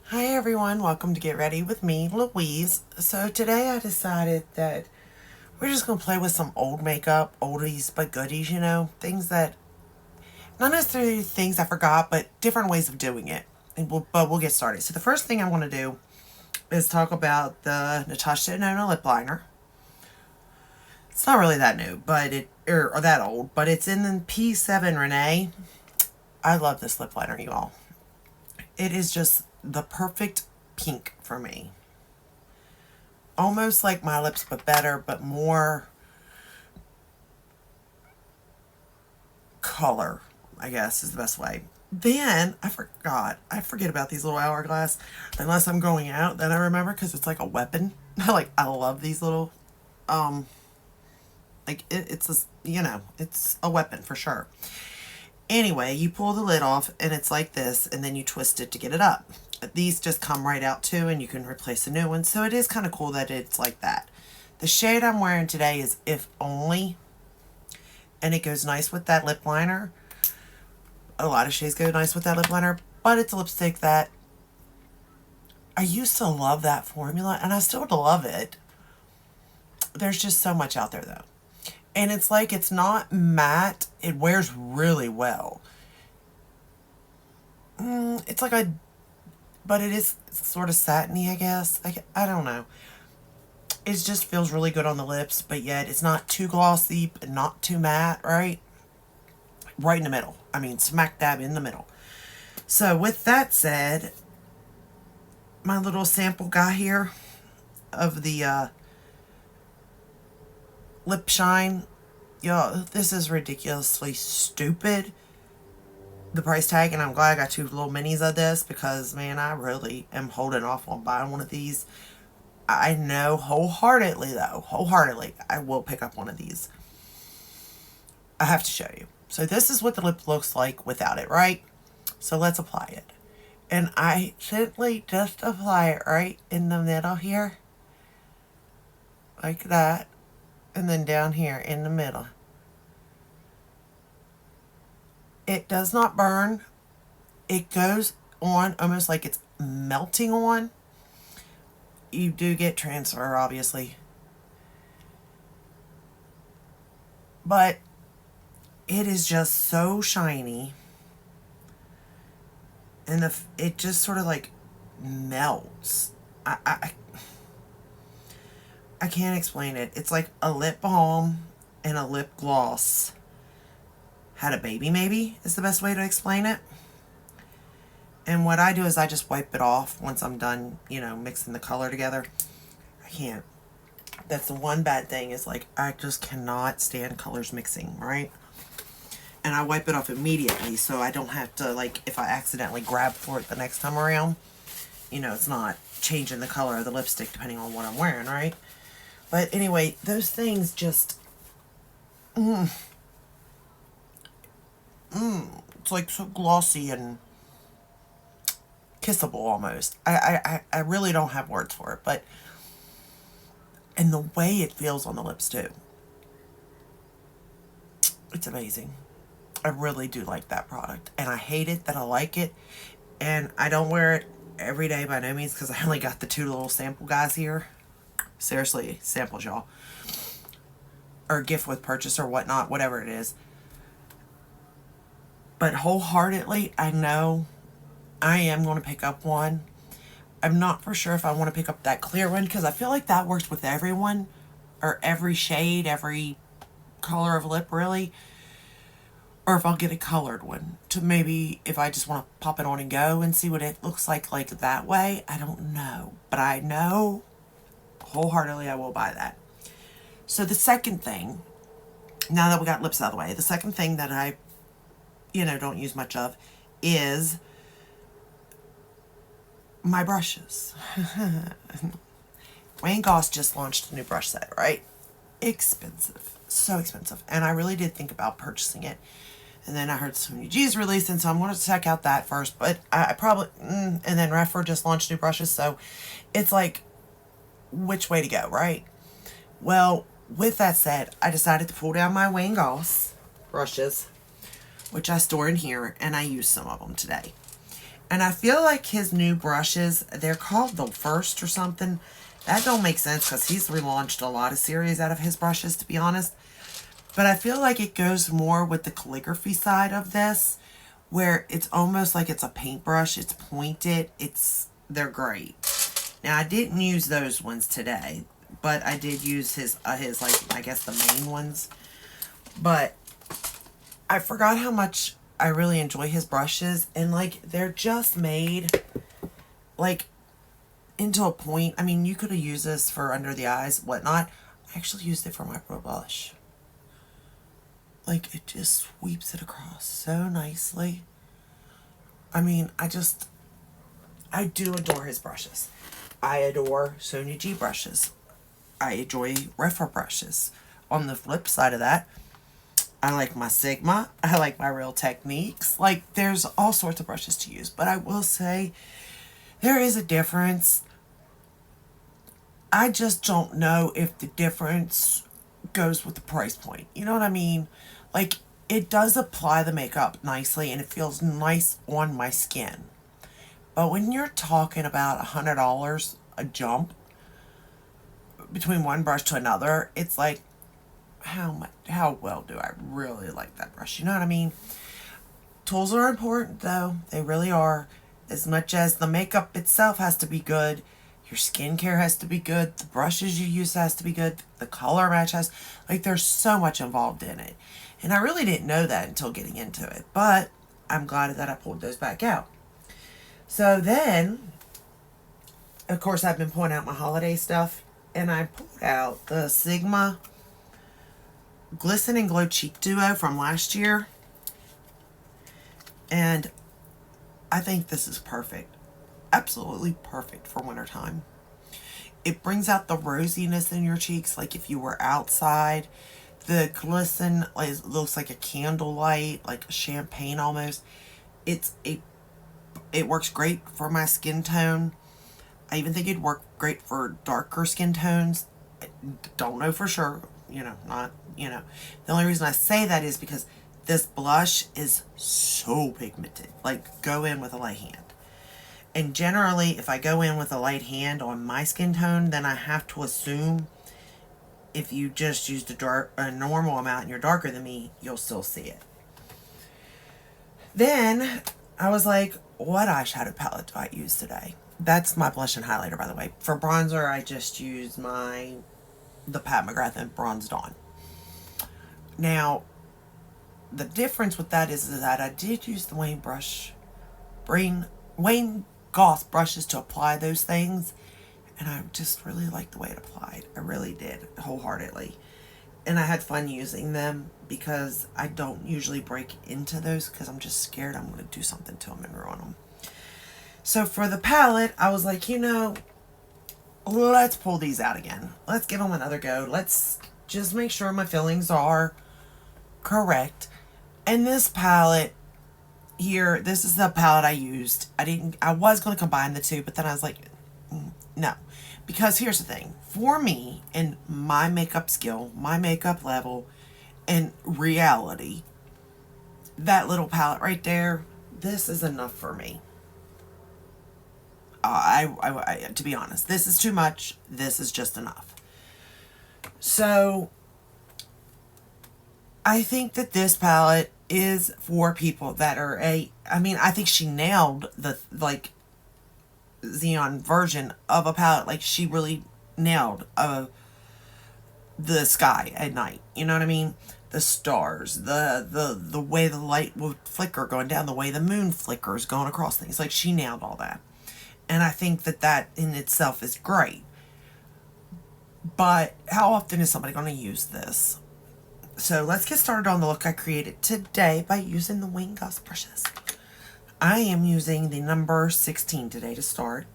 Hi everyone, welcome to Get Ready with me, Louise. So today I decided that we're just going to play with some old makeup, oldies but goodies, things that, not necessarily things I forgot, but different ways of doing it. But we'll get started. So the first thing I want to do is talk about the Natasha Denona lip liner. It's not really that new, but or that old, but it's in the P7 Renee. I love this lip liner, you all. It is just the perfect pink for me. Almost like my lips, but better, but more color, I guess is the best way. Then I forgot. I forget about these little hourglass unless I'm going out. Then I remember because it's like a weapon. I love these little, um, it's it's a weapon for sure. Anyway, you pull the lid off and it's like this, and then you twist it to get it up. These just come right out too, and you can replace a new one. So it is kind of cool that it's like that. The shade I'm wearing today is If Only, and it goes nice with that lip liner. A lot of shades go nice with that lip liner, but it's a lipstick that I used to love that formula, and I still love it. There's just so much out there though. And it's like it's not matte. It wears really well. It's like a, but it is sort of satiny, I guess. I don't know. It just feels really good on the lips, but yet it's not too glossy, but not too matte, right? Right in the middle. I mean, smack dab in the middle. So with that said, my little sample guy here of the lip shine. Yo, this is ridiculously stupid. The price tag, and I'm glad I got two little minis of this because, man, I really am holding off on buying one of these. I know wholeheartedly, I will pick up one of these. I have to show you. So this is what the lip looks like without it, right? So let's apply it. And I simply just apply it right in the middle here. Like that. And then down here in the middle. It does not burn. It goes on almost like it's melting on. You do get transfer, obviously. But it is just so shiny. And it just sort of like melts. I can't explain it. It's like a lip balm and a lip gloss had a baby, maybe, is the best way to explain it. And what I do is I just wipe it off once I'm done, mixing the color together. I can't. That's the one bad thing is like I just cannot stand colors mixing, right? And I wipe it off immediately so I don't have to, like, if I accidentally grab for it the next time around, it's not changing the color of the lipstick depending on what I'm wearing, right? But anyway, those things just, it's like so glossy and kissable almost. I really don't have words for it, but, and the way it feels on the lips too. It's amazing. I really do like that product, and I hate it that I like it, and I don't wear it every day by no means because I only got the two little sample guys here. Seriously, samples, y'all. Or gift with purchase or whatnot, whatever it is. But wholeheartedly, I know I am going to pick up one. I'm not for sure if I want to pick up that clear one because I feel like that works with everyone, or every shade, every color of lip, really. Or if I'll get a colored one to maybe if I just want to pop it on and go and see what it looks like that way. I don't know. But I know wholeheartedly I will buy that. So the second thing, now that we got lips out of the way, the second thing that I, don't use much of is my brushes. Wayne Goss just launched a new brush set, right? Expensive. So expensive. And I really did think about purchasing it. And then I heard Sony G's releasing, so I'm going to check out that first. But I probably, and then Refer just launched new brushes, so it's like, which way to go, right? Well, with that said, I decided to pull down my Wayne Goss brushes, which I store in here, and I use some of them today. And I feel like his new brushes, they're called the First or something. That don't make sense because he's relaunched a lot of series out of his brushes, to be honest. But I feel like it goes more with the calligraphy side of this, where it's almost like it's a paintbrush. It's pointed. They're great. Now, I didn't use those ones today, but I did use his like, I guess the main ones. But I forgot how much I really enjoy his brushes, and like they're just made like into a point. I mean, you could have used this for under the eyes, whatnot. I actually used it for my pro blush. Like, it just sweeps it across so nicely. I mean, I do adore his brushes. I adore Sonia G brushes. I enjoy Refa brushes. On the flip side of that, I like my Sigma. I like my Real Techniques. Like, there's all sorts of brushes to use. But I will say, there is a difference. I just don't know if the difference goes with the price point. You know what I mean? Like, it does apply the makeup nicely and it feels nice on my skin. But when you're talking about $100 a jump between one brush to another, it's like, how well do I really like that brush? You know what I mean? Tools are important though. They really are. As much as the makeup itself has to be good, your skincare has to be good, the brushes you use has to be good, the color match has, like, there's so much involved in it. And I really didn't know that until getting into it. But I'm glad that I pulled those back out. So then, of course, I've been pulling out my holiday stuff. And I pulled out the Sigma Glisten and Glow Cheek Duo from last year. And I think this is perfect. Absolutely perfect for wintertime. It brings out the rosiness in your cheeks, like if you were outside. The glisten looks like a candlelight, like a champagne almost. It works great for my skin tone. I even think it'd work great for darker skin tones. I don't know for sure, not. The only reason I say that is because this blush is so pigmented. Like, go in with a light hand. And generally, if I go in with a light hand on my skin tone, then I have to assume if you just used a normal amount and you're darker than me, you'll still see it. Then I was like, what eyeshadow palette do I use today? That's my blush and highlighter, by the way. For bronzer, I just use the Pat McGrath Bronze Dawn. Now, the difference with that is that I did use the Wayne Goss brushes to apply those things, and I just really liked the way it applied. I really did, wholeheartedly. And I had fun using them because I don't usually break into those because I'm just scared I'm going to do something to them and ruin them. So for the palette, I was like, let's pull these out again. Let's give them another go. Let's just make sure my fillings are correct. And this palette here, this is the palette I used. I was going to combine the two, but then I was like, no. Because here's the thing. For me, and my makeup skill, my makeup level, and reality, that little palette right there, this is enough for me. To be honest, this is too much. This is just enough. So, I think that this palette is for people that are I think she nailed the, Xenon version of a palette. Like, she really nailed the sky at night. You know what I mean? The stars, the way the light will flicker going down, the way the moon flickers going across things. Like, she nailed all that. And I think that in itself is great. But how often is somebody going to use this? So let's get started on the look I created today by using the Wayne Goss brushes. I am using the number 16 today to start.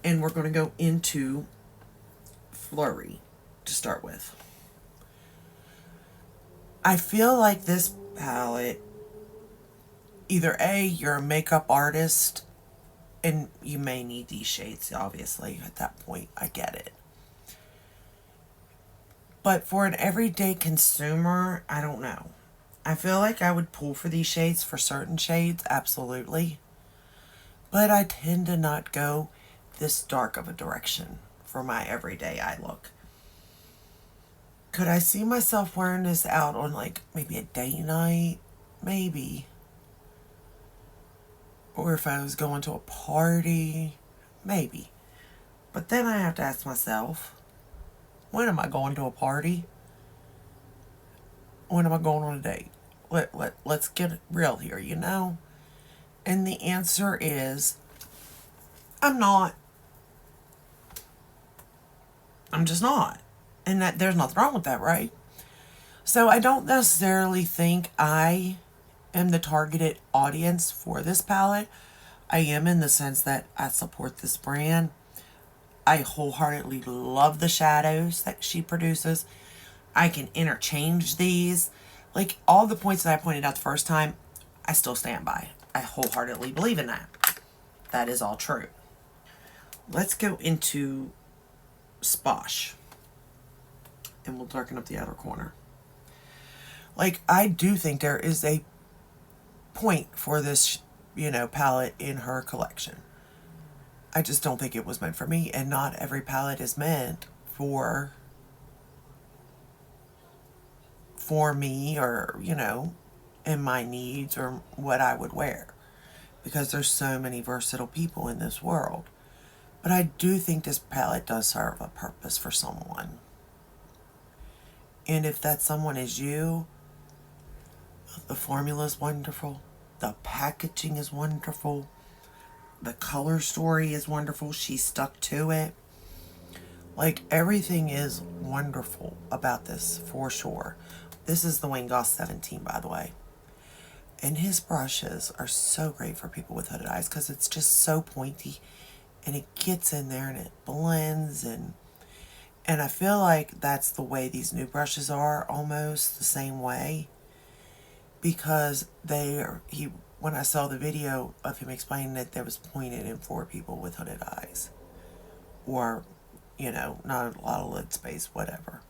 And we're going to go into Flurry to start with. I feel like this palette, either A, you're a makeup artist, and you may need these shades, obviously, at that point. I get it. But for an everyday consumer, I don't know. I feel like I would pull for these shades, for certain shades, absolutely. But I tend to not go this dark of a direction for my everyday eye look. Could I see myself wearing this out on like maybe a date night? Maybe. Or if I was going to a party? Maybe. But then I have to ask myself, when am I going to a party? When am I going on a date? Let's get real here, you know? And the answer is, I'm not. I'm just not. And that there's nothing wrong with that, right? So I don't necessarily think I am the targeted audience for this palette. I am in the sense that I support this brand. I wholeheartedly love the shadows that she produces. I can interchange these. Like all the points that I pointed out the first time, I still stand by. I wholeheartedly believe in that. That is all true. Let's go into Sposh. And we'll darken up the outer corner. Like, I do think there is a point for this, palette in her collection. I just don't think it was meant for me, and not every palette is meant for me or, in my needs or what I would wear. Because there's so many versatile people in this world. But I do think this palette does serve a purpose for someone. And if that someone is you, the formula is wonderful. The packaging is wonderful. The color story is wonderful. She stuck to it. Like, everything is wonderful about this, for sure. This is the Wayne Goss 17, by the way. And his brushes are so great for people with hooded eyes because it's just so pointy. And it gets in there and it blends. And I feel like that's the way these new brushes are, almost the same way. Because when I saw the video of him explaining that was pointed in for people with hooded eyes. Or, not a lot of lid space, whatever.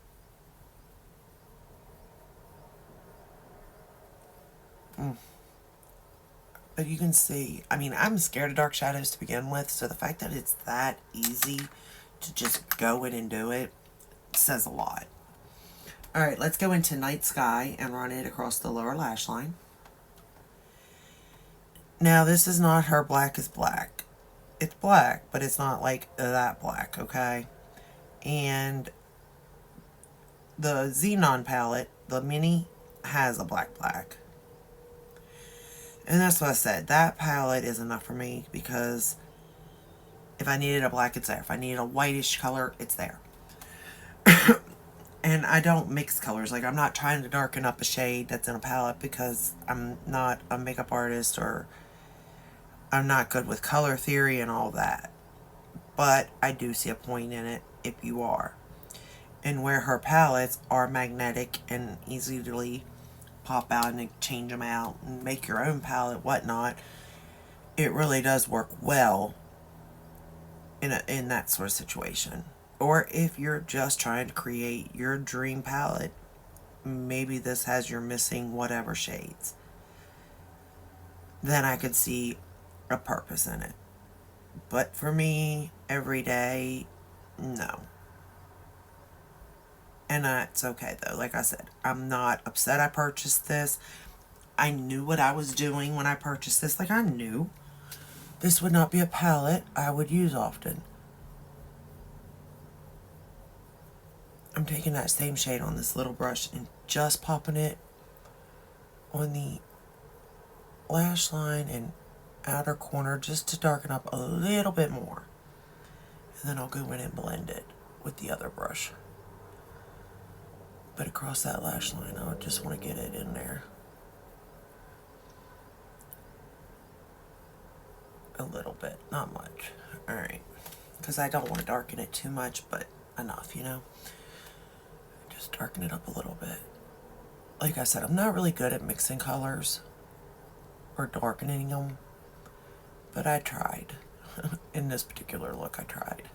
But you can see, I'm scared of dark shadows to begin with, so the fact that it's that easy to just go in and do it says a lot. Alright, let's go into Night Sky and run it across the lower lash line. Now, this is not her black is black. It's black, but it's not like that black, okay? And the Xenon palette, the mini, has a black. And that's what I said. That palette is enough for me because if I needed a black, it's there. If I needed a whitish color, it's there. And I don't mix colors. Like, I'm not trying to darken up a shade that's in a palette because I'm not a makeup artist or I'm not good with color theory and all that. But I do see a point in it if you are. And where her palettes are magnetic and easily pop out and change them out and make your own palette, whatnot, it really does work well in that sort of situation. Or if you're just trying to create your dream palette, maybe this has your missing whatever shades, then I could see a purpose in it. But for me, every day, no. And that's okay though. Like I said, I'm not upset I purchased this. I knew what I was doing when I purchased this. Like, I knew this would not be a palette I would use often. I'm taking that same shade on this little brush and just popping it on the lash line and outer corner just to darken up a little bit more. And then I'll go in and blend it with the other brush. But across that lash line, I just want to get it in there. A little bit, not much. Alright. Because I don't want to darken it too much, but enough, Just darken it up a little bit. Like I said, I'm not really good at mixing colors or darkening them, but I tried. In this particular look, I tried.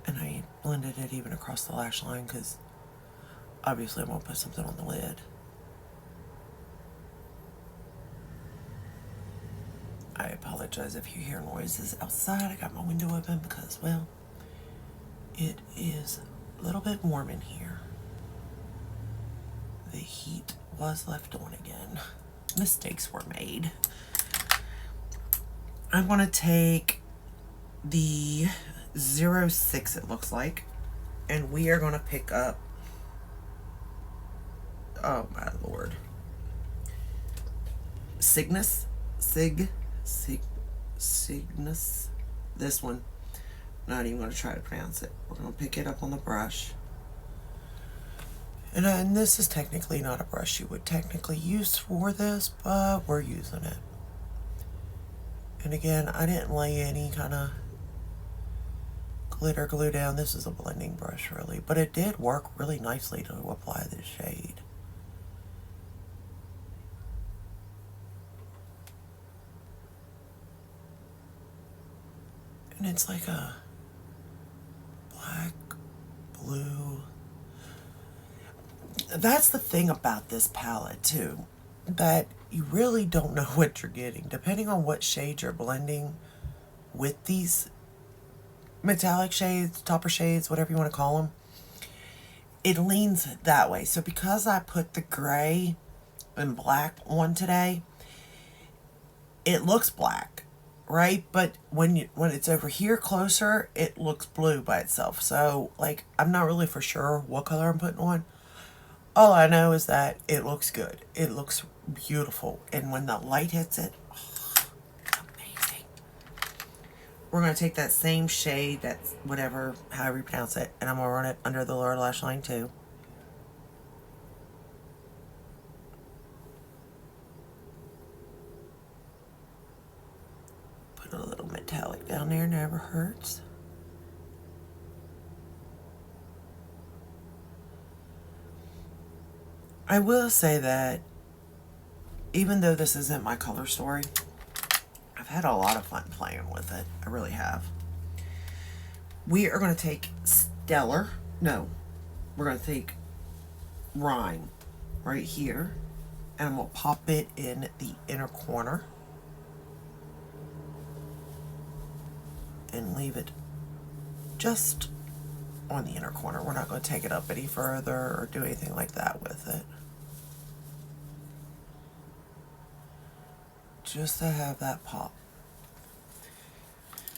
And I blended it even across the lash line because obviously I'm going to put something on the lid. apologize if you hear noises outside. I got my window open because, well, it is a little bit warm in here. The heat was left on again. Mistakes were made. I'm going to take the 06, it looks like, and we are going to pick up, oh my lord, Cygnus, Cygnus, this one. Not even going to try to pronounce it. We're going to pick it up on the brush. And this is technically not a brush you would technically use for this, but we're using it. And again, I didn't lay any kind of glitter glue down. This is a blending brush, really. But it did work really nicely to apply this shade. And it's like a black, blue. That's the thing about this palette, too. That you really don't know what you're getting. Depending on what shade you're blending with these metallic shades, topper shades, whatever you want to call them, it leans that way. So because I put the gray and black on today, it looks black, right? But when it's over here closer, it looks blue by itself. So, like, I'm not really for sure what color I'm putting on. All I know is that it looks good. It looks beautiful. And when the light hits it, oh, it's amazing. We're going to take that same shade, that's whatever, however you pronounce it, and I'm going to run it under the lower lash line too. Put a little metallic down there, never hurts. I will say that even though this isn't my color story, I've had a lot of fun playing with it. I really have. We are going to take we're going to take Rhyme right here, and I'm going to pop it in the inner corner and leave it just on the inner corner. We're not going to take it up any further or do anything like that with it. Just to have that pop.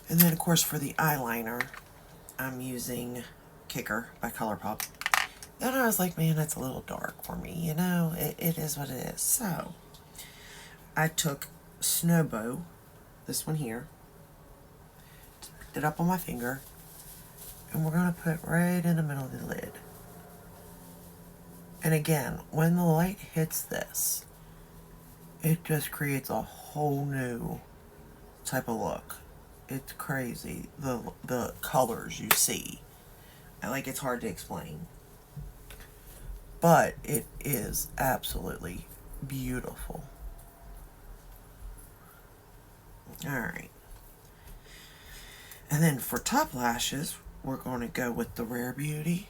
And then, of course, for the eyeliner, I'm using Kicker by ColourPop. Then I was like, man, that's a little dark for me, you know? It is what it is. So, I took Snowbow, this one here, picked it up on my finger, and we're going to put it right in the middle of the lid. And again, when the light hits this, it just creates a whole new type of look. It's crazy, the colors you see. Like, it's hard to explain. But it is absolutely beautiful. Alright. And then for top lashes, we're going to go with the Rare Beauty.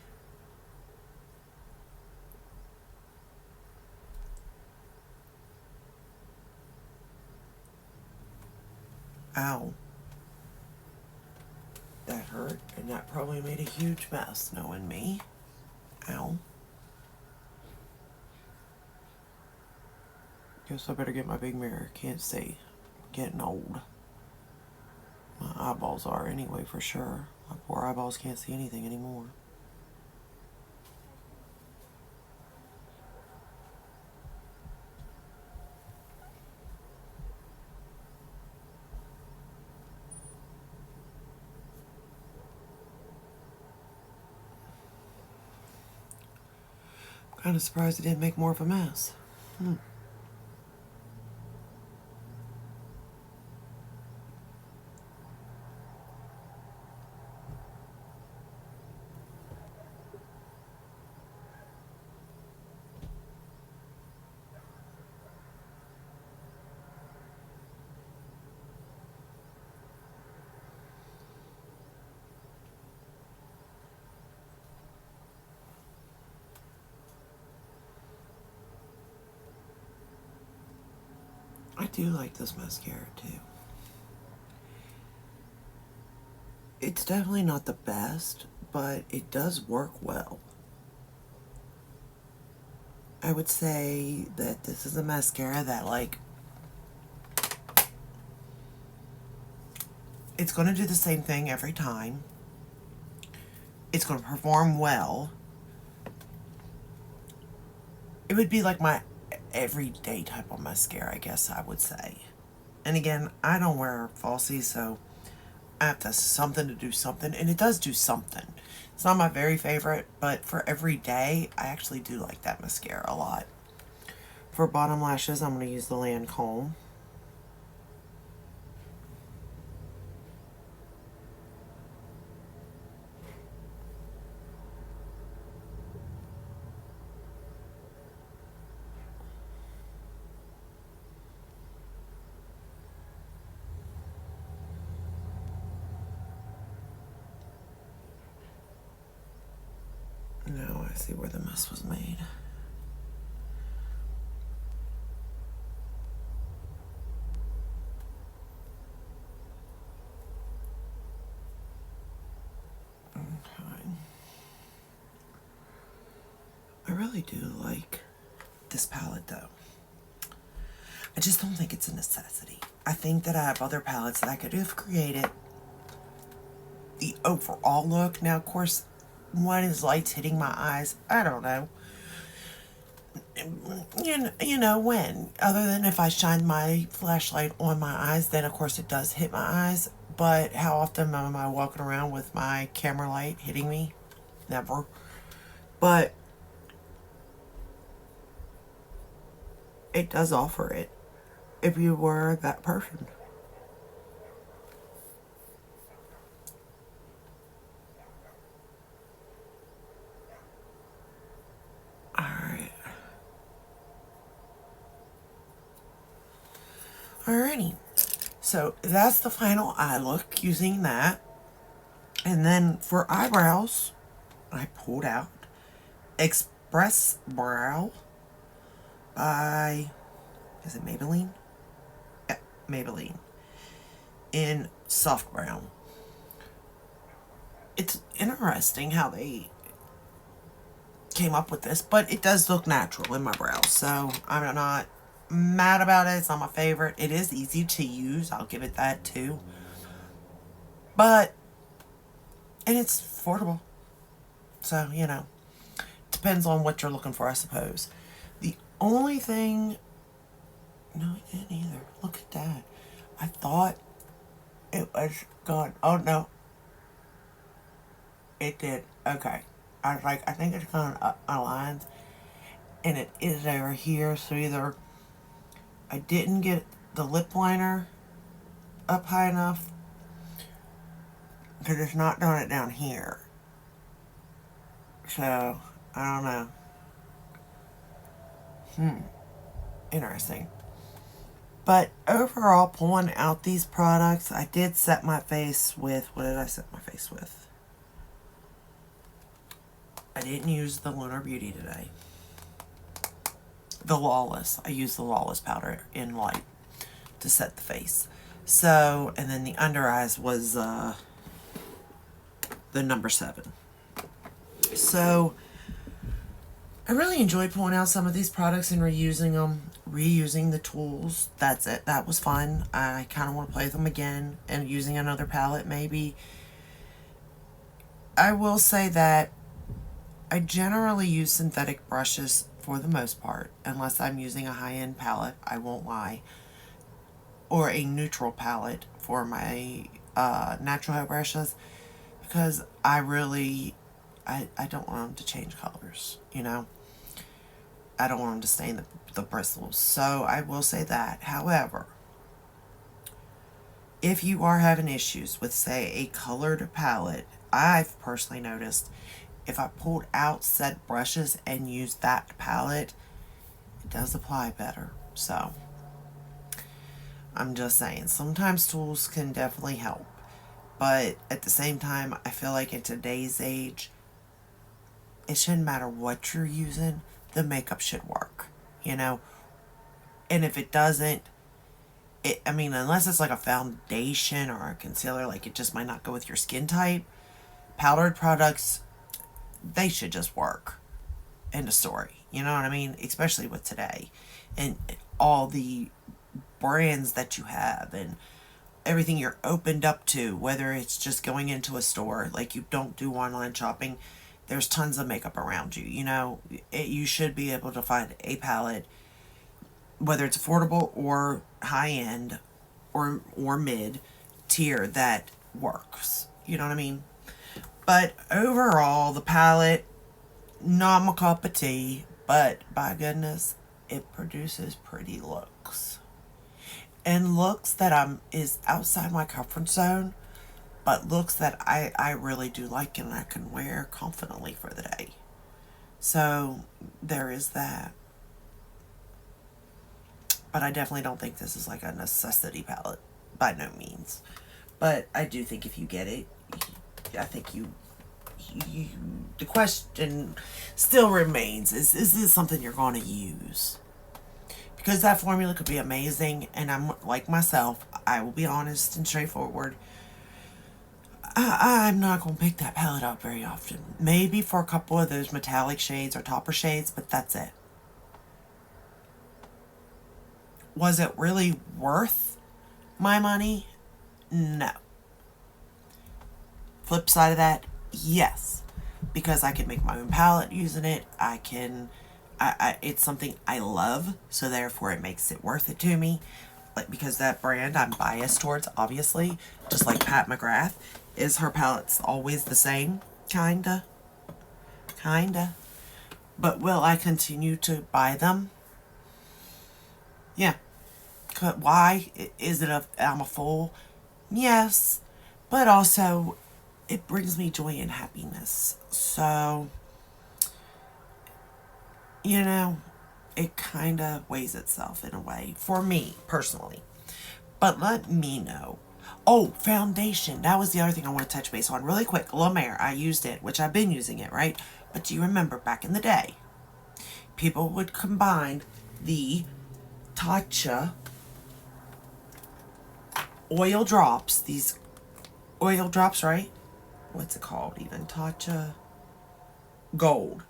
Ow. That hurt, and that probably made a huge mess, knowing me. Ow. Guess I better get my big mirror. Can't see. I'm getting old. My eyeballs are anyway, for sure. My poor eyeballs can't see anything anymore. Kind of surprised it didn't make more of a mess. I do like this mascara too. It's definitely not the best, but it does work well. I would say that this is a mascara that, like, it's going to do the same thing every time. It's going to perform well. It would be like my everyday type of mascara, I guess I would say. And again, I don't wear falsies, so I have to something to do something, and it does do something. It's not my very favorite, but for every day, I actually do like that mascara a lot. For bottom lashes, I'm going to use the Lancome. Now I see where the mess was made. Okay. I really do like this palette though. I just don't think it's a necessity. I think that I have other palettes that I could have created the overall look. Now, of course, when is lights hitting my eyes? I don't know. You know when. Other than if I shine my flashlight on my eyes, then of course it does hit my eyes. But how often am I walking around with my camera light hitting me? Never. But it does offer it if you were that person. Alright. Alrighty. So that's the final eye look using that. And then for eyebrows, I pulled out Express Brow by, is it Maybelline? Yeah, Maybelline. In soft brown. It's interesting how they came up with this, but it does look natural in my brows, so I'm not mad about it. It's not my favorite. It is easy to use, I'll give it that too. But, and it's affordable. So, you know, depends on what you're looking for, I suppose. The only thing, no, it didn't either. Look at that. I thought it was gone. Oh, no. It did. Okay. I was like, I think it's gone aligned. And it is over here. So either I didn't get the lip liner up high enough, because it's not doing it down here. So, I don't know. Interesting. But overall, pulling out these products, I did set my face with, what did I set my face with? I didn't use the Lunar Beauty today. The Lawless. I used the Lawless powder in light to set the face. So, and then the under eyes was the number 7. So, I really enjoyed pulling out some of these products and reusing them. Reusing the tools. That's it. That was fun. I kind of want to play with them again and using another palette maybe. I will say that I generally use synthetic brushes for the most part, unless I'm using a high-end palette, I won't lie, or a neutral palette for my natural hair brushes, because I don't want them to change colors, you know? I don't want them to stain the bristles, so I will say that. However, if you are having issues with, say, a colored palette, I've personally noticed if I pulled out said brushes and used that palette, it does apply better. So, I'm just saying, sometimes tools can definitely help. But at the same time, I feel like in today's age, it shouldn't matter what you're using, the makeup should work, you know? And if it doesn't, I mean, unless it's like a foundation or a concealer, like it just might not go with your skin type. Powdered products, they should just work. End of story. You know what I mean? Especially with today. And all the brands that you have and everything you're opened up to, whether it's just going into a store, like you don't do online shopping, there's tons of makeup around you. You know, you should be able to find a palette, whether it's affordable or high end or mid tier, that works. You know what I mean? But overall, the palette, not my cup of tea, but by goodness, it produces pretty looks. And looks that is outside my comfort zone, but looks that I really do like and I can wear confidently for the day. So there is that. But I definitely don't think this is like a necessity palette, by no means. But I do think if you get it, I think the question still remains, is this something you're going to use? Because that formula could be amazing, and I'm like myself, I will be honest and straightforward. I'm not going to pick that palette up very often. Maybe for a couple of those metallic shades or topper shades, but that's it. Was it really worth my money? No. Flip side of that, yes. Because I can make my own palette using it. It's something I love, so therefore it makes it worth it to me. Like, because that brand I'm biased towards, obviously, just like Pat McGrath, is her palettes always the same? Kinda. But will I continue to buy them? Yeah. Why? Is it I'm a fool? Yes. But also, it brings me joy and happiness. So, you know, it kind of weighs itself in a way, for me, personally. But let me know. Oh, foundation. That was the other thing I want to touch base on really quick. La Mer, I used it, which I've been using it, right? But do you remember back in the day, people would combine the Tatcha oil drops, these oil drops, right? What's it called even? Tatcha Gold.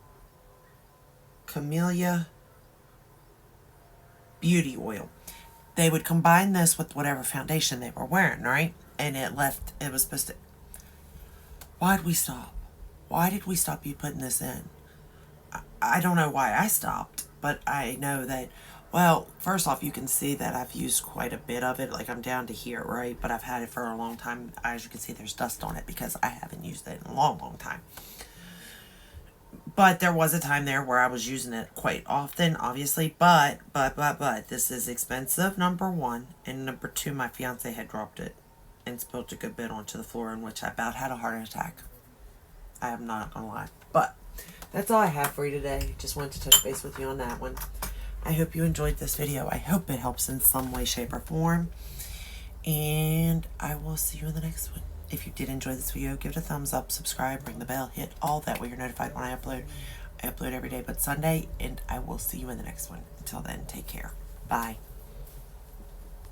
Camellia Beauty Oil. They would combine this with whatever foundation they were wearing, right? And it was supposed to... Why'd we stop? Why did we stop you putting this in? I don't know why I stopped, but I know that, well, first off, you can see that I've used quite a bit of it. Like, I'm down to here, right? But I've had it for a long time. As you can see, there's dust on it because I haven't used it in a long, long time. But there was a time there where I was using it quite often, obviously. But, this is expensive, number one. And number two, my fiance had dropped it and spilled a good bit onto the floor, in which I about had a heart attack. I am not going to lie. But that's all I have for you today. Just wanted to touch base with you on that one. I hope you enjoyed this video. I hope it helps in some way, shape, or form. And I will see you in the next one. If you did enjoy this video, give it a thumbs up, subscribe, ring the bell, hit all that way you're notified when I upload. I upload every day but Sunday, and I will see you in the next one. Until then, take care. Bye.